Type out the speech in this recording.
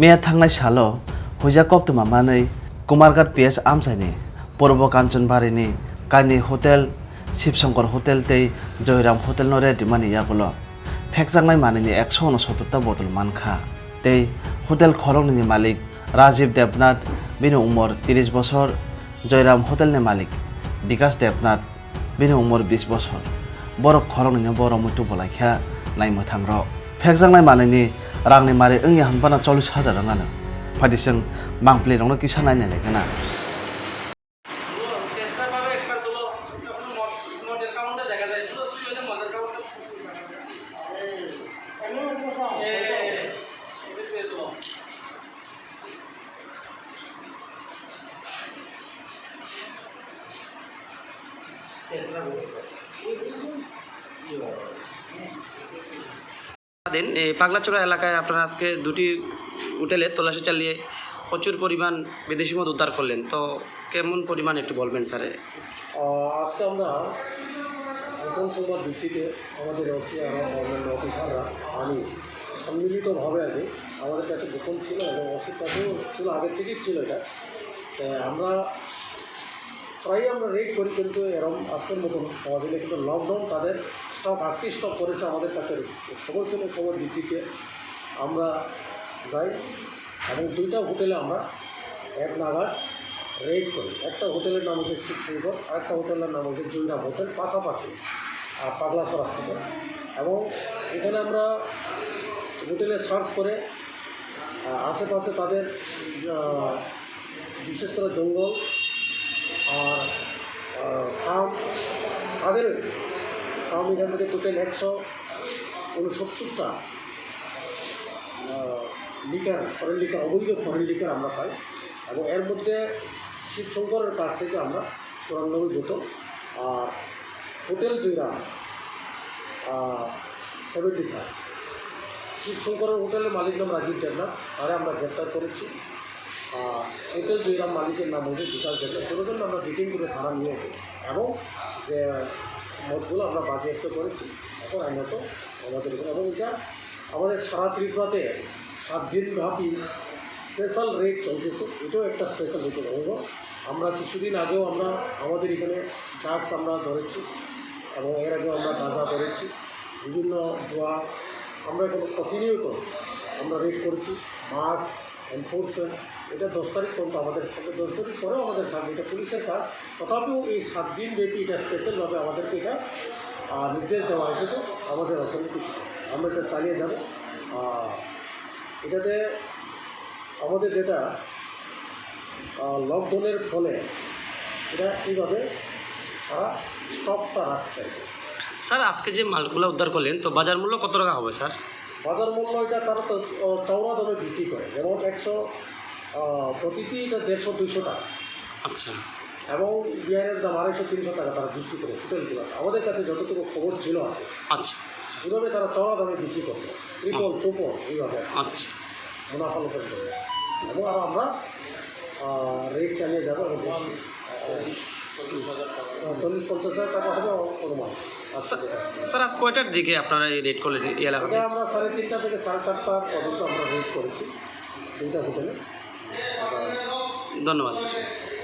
मेया थांनाय साल हुइजा कप्तमा मानै कुमारघाट पिएस आमसाइनि पूर्व कांचनबारिनि कानी होटेल शिवशंकर होटेल तै जयराम होटेल नो रेडी मानि यागुलो फेकजांनाय मानिनि 169 बटल मानखा तै होटेल खरंनि मालिक राजीव देवनाथ बिनि उमर 30 बছর जयराम होटेलनि मालिक विकास देवनाथ बिनि उमर 20 बছর बर खरंनि बर मुतु बलाइखा नायमोथां र फेकजांनाय मानिनि रांनि मारे ओंया हनबाना 40,000 राङानो फादिसों मांप्लेरावनो किसा नायनाय लायगोना দিন এই পাগলাচোরা এলাকায় আপনারা আজকে দুটি হোটেলে তল্লাশি চালিয়ে প্রচুর পরিমাণ বিদেশি মদ উদ্ধার করলেন, তো কেমন পরিমাণ একটু বলবেন স্যার? আজকে আমরা গোপন সংবাদ ভিত্তিতে আমাদের অন্যান্য অফিসাররা আমি সম্মিলিতভাবে আগে আমাদের কাছে গোপন ছিল এবং ওষুধ কাছেও ছিল, আগের থেকেই ছিল এটা। আমরা প্রায়ই আমরা রেড করি, কিন্তু এরকম আজকের মতন পাওয়া গেলে কিন্তু লকডাউন তাদের স্টক আজকেই স্টক করেছে আমাদের কাছে খবর ছিল। খবর ভিত্তিতে আমরা যাই এবং দুইটা হোটেলে আমরা এক নাগাদ রেড করি। একটা হোটেলের নাম হচ্ছে শিবশঙ্কর, আরেকটা হোটেলের নাম হচ্ছে জয়রাম হোটেল, পাশাপাশি পাগলাচোরা স্থিত। এবং এখানে আমরা হোটেলে সার্চ করে আশেপাশে তাদের বিশেষ করে জঙ্গল আর ফার্ম এখান থেকে টোটাল 169টা লিকার, ফরেন লিকার, অবৈধ ফরেন লিকার আমরা পাই। এবং এর মধ্যে শিবশঙ্করের কাছ থেকে আমরা 94 বোতল, আর হোটেল জয়রাম 75। শিবশঙ্করের হোটেলের মালিক নাম রাজীব দেবনাথ, তারে আমরা গ্রেপ্তার করেছি। হোটেল জয়রাম মালিকের নাম হচ্ছে বিকাশ দেবনাথ। দুজন আমরা ডিটেইন করে থানা নিয়েছি এবং যে মদগুলো আমরা বাজেয়াপ্ত করেছি এখন আইনত আমাদের এখানে। এবং এটা আমাদের সারা ত্রিপুরাতে 7 দিনব্যাপী স্পেশাল রেট চলতেছে, এটাও একটা স্পেশাল রেটে ধরব। আমরা কিছুদিন আগেও আমরা আমাদের এখানে ড্রাগস আমরা ধরেছি এবং এর আগেও আমরা গাঁজা ধরেছি, বিভিন্ন জোয়া আমরা এখন কন্টিনিউ করি। আমরা রেড করেছি মাস্ক এনফোর্সমেন্ট, এটা 10 তারিখ পর্যন্ত আমাদের থাকবে, 10 তারিখ পরেও আমাদের থাকবে, এটা পুলিশের কাজ। তথাপিও এই 7 দিন ব্যাপী এটা স্পেশালভাবে আমাদেরকে এটা নির্দেশ দেওয়া হয়েছে। তো আমাদের অর্থনীতি আমরা এটা চালিয়ে যাব। এটাতে আমাদের যেটা লকডাউনের ফলে এটা কীভাবে তারা স্টকটা রাখছে। স্যার আজকে যে মালগুলো উদ্ধার করলেন, তো বাজার মূল্য কত টাকা হবে স্যার? বাজার মূল্য এটা তারা তো চওড়া দামে বিক্রি করে, যেমন প্রতিটি এটা 150-200 টাকা। আচ্ছা। এবং বিয়ারের দাম 250-300 টাকা তারা বিক্রি করে হোটেলগুলো। আমাদের কাছে যতটুকু খবর ছিল আর আচ্ছা, এইভাবে তারা চওড়া দামে বিক্রি করতো, ট্রিপল চোপল এইভাবে আচ্ছা মুনাফা লোকের জন্য। এবং আর আমরা রেট চালিয়ে যাবো এবং দেখছি 40-50,000 টাকা হবে অনুমান। স্যার আজ কয়টার দিকে আপনারা এই রেড করলেন এই এলাকাতে? এটা আমরা 3:30 থেকে 4:30 পর্যন্ত আমরা রেড করেছি দুইটা হোটেলে। ধন্যবাদ স্যার।